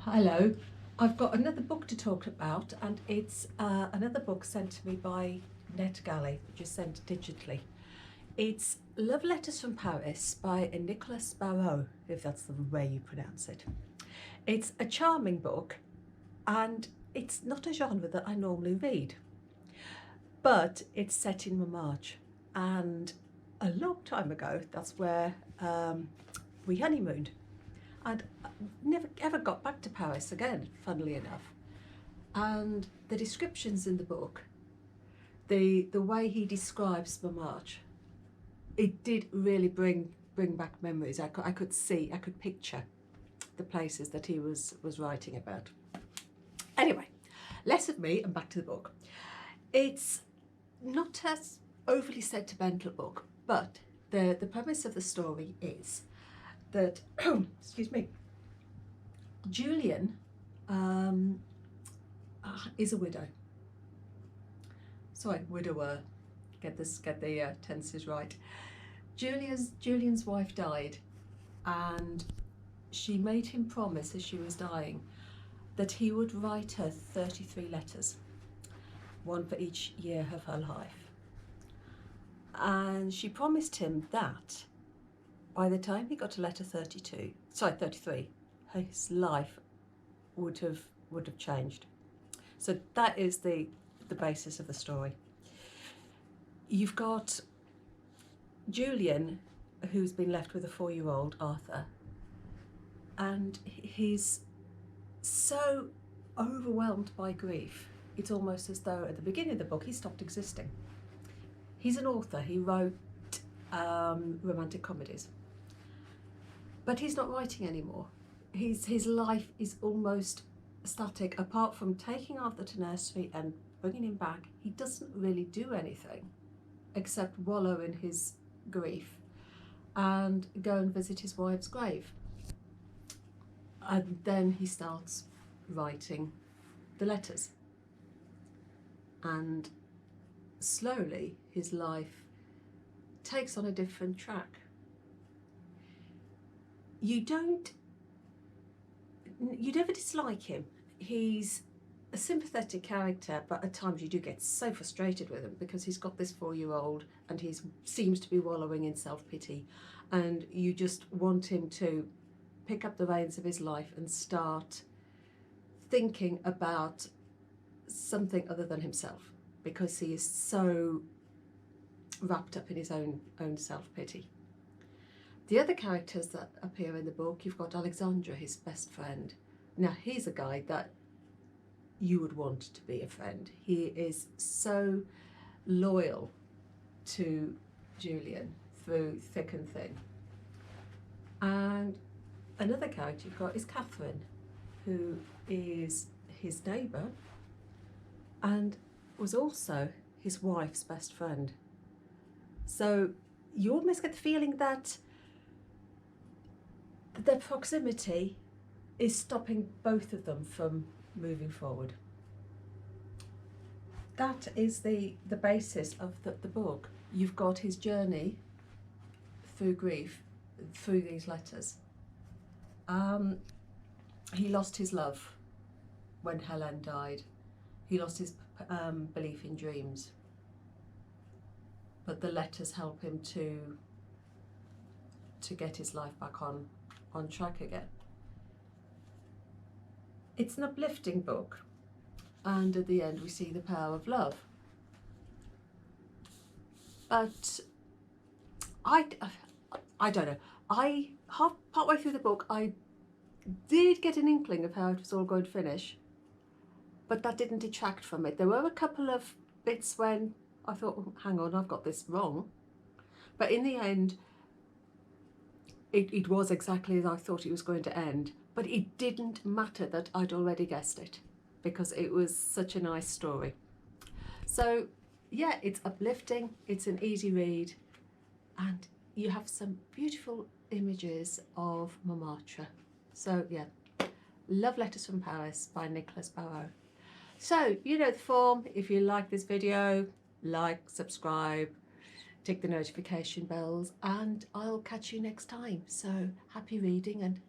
Hello, I've got another book to talk about, and it's another book sent to me by Netgalley, which is sent digitally. It's Love Letters from Paris by Nicolas Barrault, if that's the way you pronounce it. It's a charming book, and it's not a genre that I normally read, but it's set in Montmartre, and a long time ago, that's where we honeymooned. And never ever got back to Paris again, funnily enough. And the descriptions in the book, the way he describes Montmartre, it did really bring back memories. I could see, I could picture the places that he was writing about. Anyway, less of me and back to the book. It's not as overly sentimental book, but the premise of the story is that, excuse me, Julian is a widow. Sorry, widower. Get the tenses right. Julian's wife died, and she made him promise as she was dying that he would write her 33 letters, one for each year of her life. And she promised him that by the time he got to letter 33, his life would have changed. So that is the basis of the story. You've got Julian, who's been left with a 4-year-old, Arthur, and he's so overwhelmed by grief. It's almost as though at the beginning of the book he stopped existing. He's an author. He wrote romantic comedies, but he's not writing anymore. His life is almost static. Apart from taking Arthur to nursery and bringing him back, he doesn't really do anything except wallow in his grief and go and visit his wife's grave. And then he starts writing the letters, and slowly his life takes on a different track. You never dislike him. He's a sympathetic character, but at times you do get so frustrated with him because he's got this 4-year-old and he seems to be wallowing in self-pity, and you just want him to pick up the reins of his life and start thinking about something other than himself, because he is so wrapped up in his own self-pity. The other characters that appear in the book, you've got Alexandra, his best friend. Now, he's a guy that you would want to be a friend. He is so loyal to Julian through thick and thin. And another character you've got is Catherine, who is his neighbour and was also his wife's best friend. So you almost get the feeling that their proximity is stopping both of them from moving forward. That is the basis of the book. You've got his journey through grief, through these letters. He lost his love when Helen died. He lost his belief in dreams. But the letters help him to get his life back on track again. It's an uplifting book, and at the end we see the power of love. But I don't know. Partway through the book, I did get an inkling of how it was all going to finish, but that didn't detract from it. There were a couple of bits when I thought, oh, hang on, I've got this wrong. But in the end, it was exactly as I thought it was going to end. But it didn't matter that I'd already guessed it, because it was such a nice story. So yeah, it's uplifting, it's an easy read, and you have some beautiful images of Montmartre. So yeah, Love Letters from Paris by Nicolas Barrault. So you know the form. If you like this video, like, subscribe, tick the notification bells, and I'll catch you next time. So happy reading and